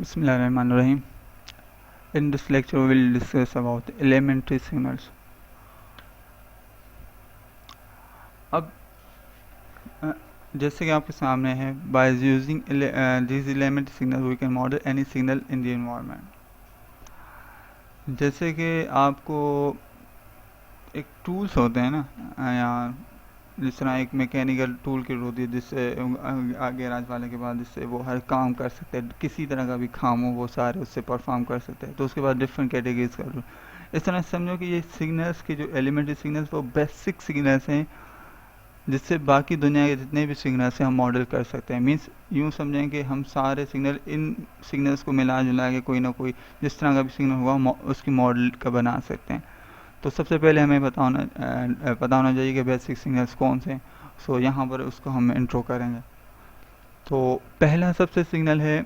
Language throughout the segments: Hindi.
Bismillahirrahmanirrahim. In this lecture, we will discuss about elementary signals. अब जैसे कि आपके सामने है, by using these elementary signals, we can model any signal in the environment. जैसे कि आपको एक टूल्स होते हैं ना, या जिस तरह एक मैकेनिकल टूल किट होती है जिससे गैराज वाले के बाद जिससे वो हर काम कर सकते हैं, किसी तरह का भी काम हो वो सारे उससे परफॉर्म कर सकते हैं। तो उसके बाद डिफरेंट कैटेगरीज कर लो। इस तरह समझो कि ये सिग्नल्स के जो एलिमेंट्री सिग्नल्स वो बेसिक सिग्नल्स हैं जिससे बाकी दुनिया के जितने भी सिग्नल्स हैं हम मॉडल कर सकते हैं। मीन्स यूँ समझें कि हम सारे सिग्नल इन सिग्नल्स को मिला जुला के कोई ना कोई जिस तरह का भी सिग्नल हुआ उसकी मॉडल का बना सकते हैं। तो सबसे पहले हमें पता होना चाहिए कि बेसिक सिग्नल्स कौन से हैं। सो यहाँ पर उसको हम इंट्रो करेंगे। तो पहला सबसे सिग्नल है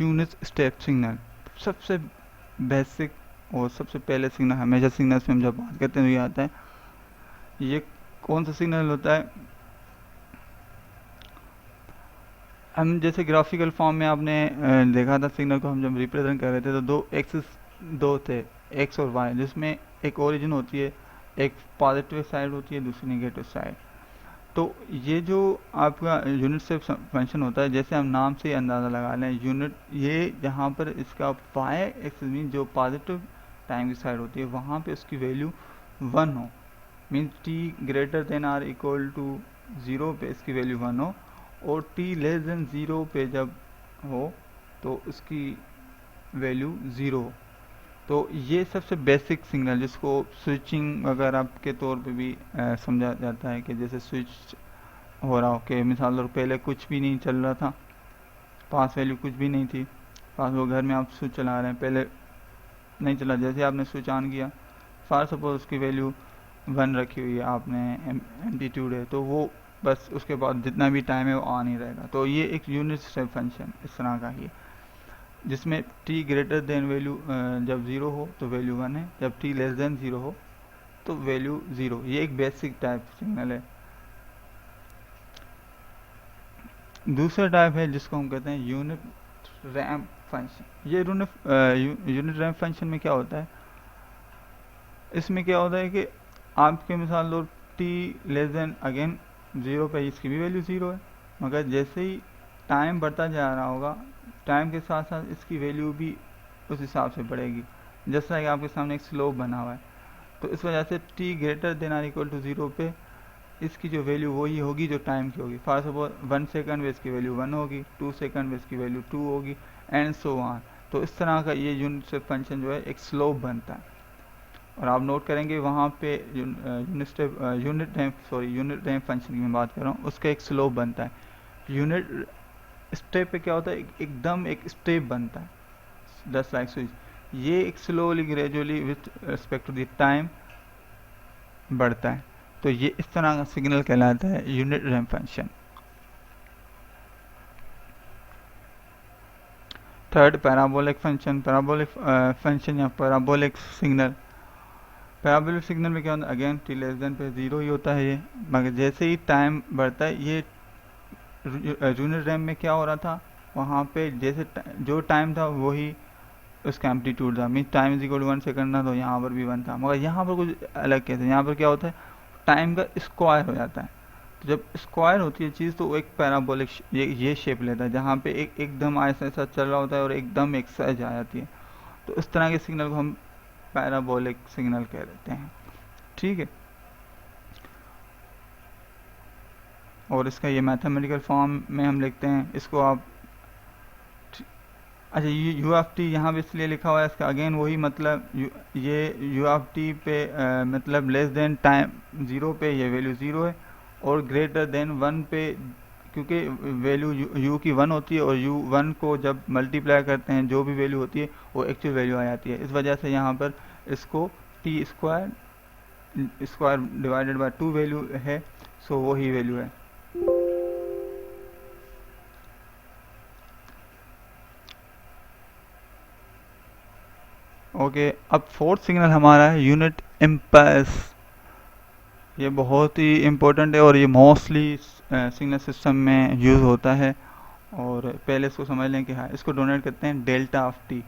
यूनिट स्टेप सिग्नल। सबसे बेसिक और सबसे पहले सिग्नल हमेशा सिग्नल्स में हम जब बात करते हैं तो ये आता है। ये कौन सा सिग्नल होता है? हम जैसे ग्राफिकल फॉर्म में आपने देखा था सिग्नल को हम जब रिप्रेजेंट कर रहे थे तो दो थे, एक्स और वाई, जिसमें एक ओरिजिन होती है, एक पॉजिटिव साइड होती है, दूसरी नेगेटिव साइड। तो ये जो आपका यूनिट स्टेप फंक्शन होता है, जैसे हम नाम से अंदाज़ा लगा लें यूनिट, ये यहाँ पर इसका वाई एक्सिस मीन जो पॉजिटिव टाइम की साइड होती है वहाँ पे उसकी वैल्यू 1 हो, mean T greater than or equal to 0 पे इसकी वैल्यू 1 हो, और टी लेस देन 0 पे जब हो तो उसकी वैल्यू 0 हो। तो ये सबसे बेसिक सिग्नल जिसको स्विचिंग वगैरह के तौर पे भी समझा जाता है कि जैसे स्विच हो रहा हो कि मिसाल तौर पहले कुछ भी नहीं चल रहा था, पास वैल्यू कुछ भी नहीं थी, पास वो घर में आप स्विच चला रहे हैं, पहले नहीं चला, जैसे आपने स्विच ऑन किया फॉर सपोज उसकी वैल्यू 1 रखी हुई है, आपने एम्पलीट्यूड है, तो वो बस उसके बाद जितना भी टाइम है वो ऑन ही रहेगा। तो ये एक यूनिट स्टेप फंक्शन इस तरह का ही है जिसमें t ग्रेटर देन वैल्यू जब 0 हो तो वैल्यू 1 है, जब t लेस देन 0 हो तो वैल्यू 0। ये एक बेसिक टाइप सिग्नल है। दूसरा टाइप है जिसको हम कहते हैं यूनिट रैंप फंक्शन। ये यूनिट रैंप फंक्शन में क्या होता है? इसमें क्या होता है कि आपके मिसाल लो t लेस देन अगेन 0 पे इसकी भी वैल्यू 0 है, मगर जैसे ही टाइम बढ़ता जा रहा होगा टाइम के साथ साथ इसकी वैल्यू भी उस हिसाब से बढ़ेगी, जैसा कि आपके सामने एक स्लोप बना हुआ है। तो इस वजह से t greater than or equal to 0 पे इसकी जो वैल्यू वही होगी जो टाइम की होगी। फॉर सपोज 1 सेकंड में इसकी वैल्यू 1 होगी, 2 सेकंड में इसकी वैल्यू 2 होगी, एंड सो ऑन। तो इस तरह का ये यूनिट स्टेप फंक्शन जो है एक स्लोप बनता है। और आप नोट करेंगे वहाँ पे यूनिट रैंप फंक्शन की मैं बात कर रहा हूँ, उसका एक स्लोप बनता है। यूनिट स्टेप पे क्या होता है? एकदम एक स्टेप बनता है, जस्ट लाइक स्विच। ये एक slowly gradually with respect to the time बढ़ता है। तो ये इस तरह का सिग्नल कहलाता है unit ramp function. Third parabolic function. Parabolic function या पैराबोलिक सिग्नल। पैराबोलिक सिग्नल में क्या होता है? अगेन टी लेस देन पे 0 ही होता है ये, मगर जैसे ही टाइम बढ़ता है ये यूनिट रैंप में क्या हो रहा था, वहाँ पे जैसे जो टाइम था वही उसका एम्पलीट्यूड था, mean time is equal to 1 second था, तो यहाँ पर भी 1 था, मगर यहाँ पर कुछ अलग कहते हैं। यहाँ पर क्या होता है? टाइम का स्क्वायर हो जाता है। तो जब स्क्वायर होती है चीज़ तो वो एक पैराबोलिक ये शेप लेता है, जहाँ पे एकदम ऐसा ऐसा चल रहा होता है और एकदम एक सहज आ जाती है। तो इस तरह के सिग्नल को हम पैराबोलिक सिग्नल कह देते हैं। ठीक है, और इसका ये मैथमेटिकल फॉर्म में हम लिखते हैं इसको आप। अच्छा, यू ऑफ टी यहाँ पे इसलिए लिखा हुआ है, इसका अगेन वही मतलब ये यू ऑफ टी पे मतलब लेस देन टाइम 0 पे ये वैल्यू 0 है, और ग्रेटर देन 1 पे क्योंकि वैल्यू u की 1 होती है और u1 को जब मल्टीप्लाई करते हैं जो भी वैल्यू होती है वो एक्चुअल वैल्यू आ जाती है। इस वजह से यहाँ पर इसको T square divided by 2 value है, सो वही वैल्यू है। ओके, अब फोर्थ सिग्नल हमारा है यूनिट इम्पल्स। ये बहुत ही इम्पोर्टेंट है और ये मोस्टली सिग्नल सिस्टम में यूज़ होता है, और पहले इसको समझ लें कि हाँ, इसको डोनेट करते हैं delta of T.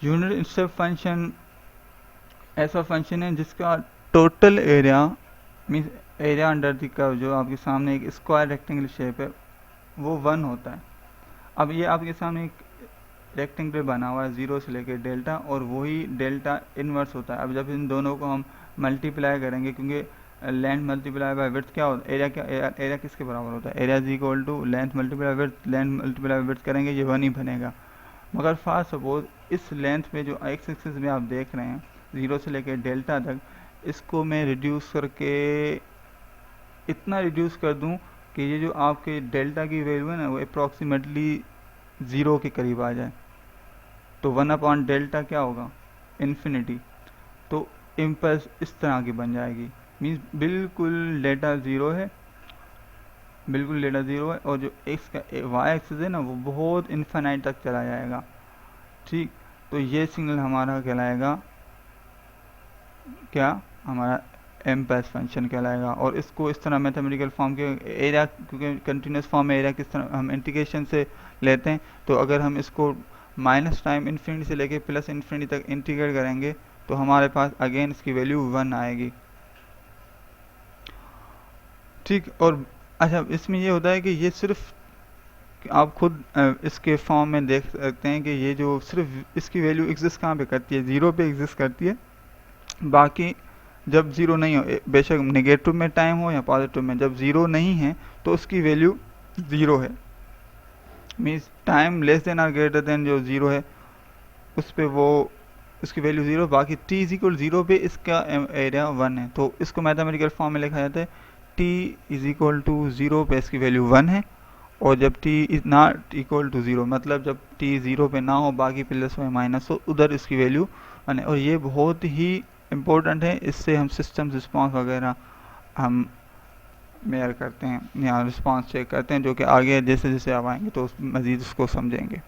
Unit step function ऐसा फंक्शन है जिसका total area means area under the curve, जो आपके सामने एक स्क्वायर रेक्टेंगल शेप है, वो 1 होता है। अब ये आपके सामने एक रेक्टेंगल बना हुआ है 0 से लेकर डेल्टा, और वही डेल्टा इनवर्स होता है। अब जब इन दोनों को हम मल्टीप्लाई करेंगे, क्योंकि लेंथ मल्टीप्लाई बाय विड्थ क्या होता है, एरिया क्या एरिया किसके बराबर होता है, area is equal to length multiply width, length multiply width करेंगे ये 1 ही बनेगा। मगर फॉर सपोज इस लेंथ पे जो एक्स एक्सिस में आप देख रहे हैं 0 से लेकर डेल्टा तक, इसको मैं रिड्यूस करके इतना रिड्यूस कर दूं कि ये जो आपके डेल्टा की वैल्यू है ना, वो अप्रॉक्सीमेटली 0 के करीब आ जाए, तो 1 डेल्टा क्या होगा, इन्फिनिटी। तो इम्पल्स इस तरह की बन जाएगी, मीन्स बिल्कुल डेटा 0 है, बिल्कुल डेटा 0 है, और जो एक्स का वाई एक्सिस है ना, वो बहुत इन्फिनाइट तक चला जाएगा। ठीक, तो ये सिग्नल हमारा कहलाएगा क्या, हमारा इम्पल्स फंक्शन कहलाएगा। और इसको इस तरह मैथमेटिकल फॉर्म के एरिया, क्योंकि कंटिन्यूस फॉर्म में एरिया किस तरह हम इंटीग्रेशन से लेते हैं, तो अगर हम इसको माइनस टाइम इन्फिनिटी से लेके प्लस इन्फिनिटी तक इंटीग्रेट करेंगे तो हमारे पास अगेन इसकी वैल्यू 1 आएगी। ठीक, और अच्छा इसमें ये होता है कि ये सिर्फ आप खुद इसके फॉर्म में देख सकते हैं कि ये जो सिर्फ इसकी वैल्यू एग्जिस्ट कहाँ पे करती है, 0 पे एग्जिस्ट करती है। बाकी जब 0 नहीं हो, बेशक नेगेटिव में टाइम हो या पॉजिटिव में, जब 0 नहीं है तो उसकी वैल्यू 0 है। मीन्स टाइम लेस देन और ग्रेटर देन जो 0 है उस पे वो इसकी वैल्यू 0, बाकी t इज इक्वल 0 पे इसका एरिया 1 है। तो इसको मैथमेटिकल फॉर्म में लिखा जाता है t इज इक्वल टू 0 पे इसकी वैल्यू 1 है, और जब t is not equal to 0, मतलब जब t 0 पे ना हो, बाकी प्लस हो माइनस हो, उधर इसकी वैल्यू 1 है। और ये बहुत ही इम्पोर्टेंट है, इससे हम सिस्टम रिस्पॉन्स वगैरह हम मेयर करते हैं या रिस्पॉन्स चेक करते हैं, जो कि आगे जैसे जैसे आप आएंगे तो मज़ीद उसको समझेंगे।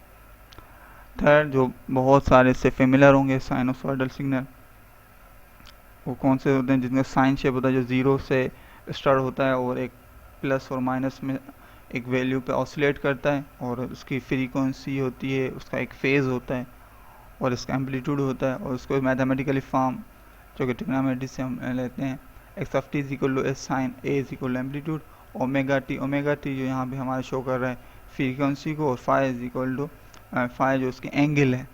थर्ड, जो बहुत सारे इससे फेमिलर होंगे, साइनोसॉइडल सिग्नल। वो कौन से होते हैं, जिनका साइन शेप होता है, जो 0 से स्टार्ट होता है और एक प्लस और माइनस में एक वैल्यू पे ऑसिलेट करता है, और उसकी फ्रीक्वेंसी होती है, उसका एक फेज़ होता है, और इसका एम्पलीट्यूड होता है, और उसको मैथमेटिकली फॉर्म जो कि ट्रिग्नोमेट्री से हम लेते हैं, x of t is equal to s sine a is equal to amplitude, omega t जो यहाँ पे हमारा शो कर रहा है फ्रीक्वेंसी को, और phi is equal to phi जो उसके एंगल है।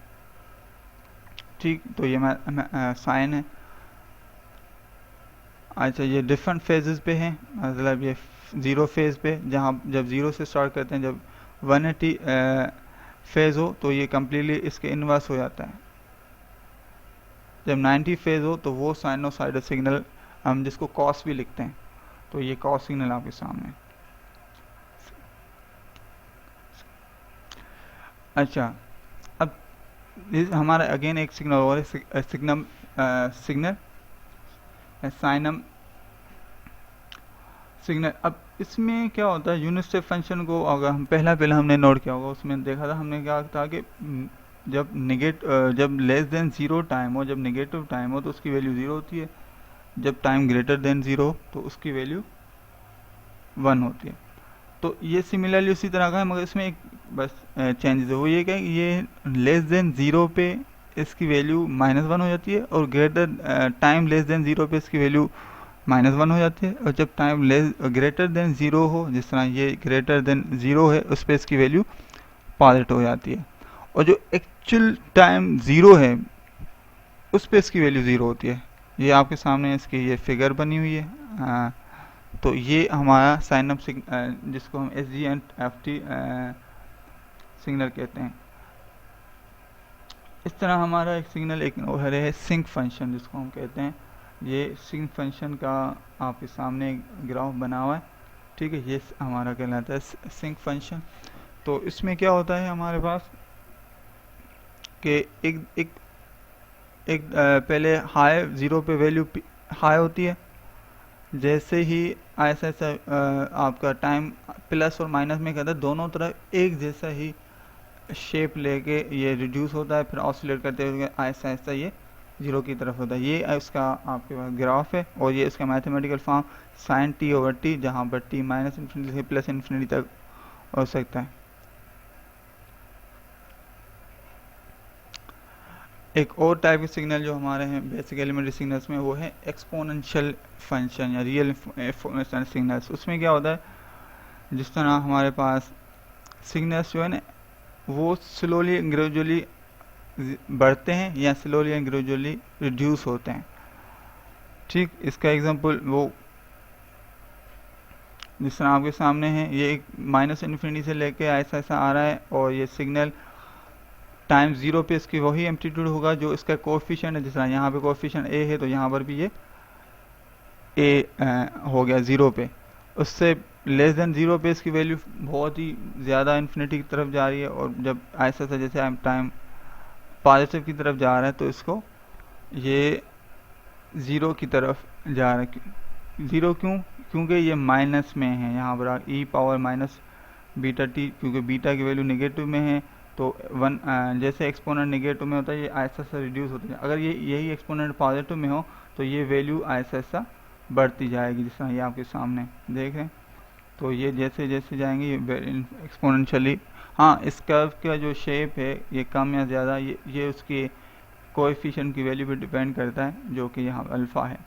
ठीक, तो ये साइन है। अच्छा, ये डिफरेंट फेजेस पे है, मतलब ये 0 फेज पे, जहाँ जब 0 से स्टार्ट करते हैं, जब 180 फेज हो तो ये कम्प्लीटली इसके इनवर्स हो जाता है। जब 90 फेज हो तो वो साइनोसाइडल सिग्नल, हम जिसको कॉस भी लिखते हैं, तो ये कॉस सिग्नल आपके सामने। अच्छा, अब हमारा अगेन एक सिग्नल और सिग्नल साइनम सिग्नल। अब इसमें क्या होता है, यूनिट स्टेप फंक्शन को अगर हम पहले हमने नोट किया होगा, उसमें देखा था हमने क्या था कि जब लेस देन 0 टाइम हो, जब नेगेटिव टाइम हो तो उसकी वैल्यू 0 होती है, जब टाइम ग्रेटर देन 0 तो उसकी वैल्यू 1 होती है। तो ये सिमिलरली उसी तरह का है, मगर इसमें एक बस चेंजेस है, वो ये क्या, ये लेस देन 0 पे इसकी वैल्यू -1 हो जाती है, और ग्रेटर टाइम लेस देन 0 पे इसकी वैल्यू -1 हो जाती है, और जब टाइम ग्रेटर देन 0 हो, जिस तरह ये ग्रेटर देन 0 है, उस पर इसकी वैल्यू पॉजिटिव हो जाती है, और जो एक्चुअल टाइम 0 है उस पर इसकी वैल्यू 0 होती है। ये आपके सामने इसकी ये फिगर बनी हुई है। तो ये हमारा साइन अप जिसको हम SGNFT सिग्नल कहते हैं। इस तरह हमारा एक सिग्नल एक और है सिंक फंक्शन, जिसको हम कहते हैं। ये सिंक फंक्शन का आपके सामने ग्राफ बना हुआ है, ठीक है, ये हमारा कहलाता है सिंक फंक्शन। तो इसमें क्या होता है हमारे पास कि एक पहले हाई 0 पे वैल्यू हाई होती है, जैसे ही ऐसा ऐसा आपका टाइम प्लस और माइनस में कहता है, दोनों तरफ एक जैसा ही शेप लेके ये रिड्यूस होता है, फिर ऑसिलेट करते हुए ऐसा ऐसा ये 0 की तरफ होता है। ये इसका आपके पास ग्राफ है, और ये इसका मैथमेटिकल फॉर्म साइन t/t, जहाँ पर t -इन्फिनिटी से +इन्फिनिटी तक हो सकता है। एक और टाइप के सिग्नल जो हमारे हैं बेसिक एलिमेंट्री सिग्नल्स में, वो है एक्सपोनेंशियल फंक्शन या रियल सिग्नल्स। उसमें क्या होता है, जिस तरह हमारे पास सिग्नल्स जो है ना वो स्लोली एंड ग्रेजुअली बढ़ते हैं या स्लोली एंड ग्रेजुअली रिड्यूस होते हैं। ठीक, इसका एग्जांपल वो जिस तरह आपके सामने है, ये एक माइनस इन्फिनिटी से लेके ऐसा ऐसा आ रहा है और ये सिग्नल टाइम जीरो पे इसकी वही एम्पलीट्यूड होगा जो इसका कोएफिशिएंट है। जिस तरह यहाँ पे कोएफिशिएंट ए है तो यहाँ पर भी ये ए हो गया जीरो पे। उससे लेस देन जीरो पे इसकी वैल्यू बहुत ही ज़्यादा इन्फिनिटी की तरफ जा रही है, और जब ऐसा ऐसा जैसे टाइम पॉजिटिव की तरफ जा रहा है तो इसको ये ज़ीरो की तरफ जा रहा है। ज़ीरो क्यों? क्योंकि ये माइनस में है, यहाँ पर ई पावर माइनस बीटा टी, क्योंकि बीटा की वैल्यू नेगेटिव में है तो वन जैसे एक्सपोनेंट नेगेटिव में होता है ये ऐसा ऐसा रिड्यूस होता है। अगर ये यही एक्सपोनेंट पॉजिटिव में हो तो ये वैल्यू ऐसा ऐसा बढ़ती जाएगी, जिस तरह ये आपके सामने देख रहे हैं। तो ये जैसे जैसे जाएंगे ये एक्सपोनेंशियली। हाँ, इस कर्व का जो शेप है ये कम या ज़्यादा ये उसके कोएफिशिएंट की वैल्यू पे डिपेंड करता है, जो कि यहाँ अल्फ़ा है।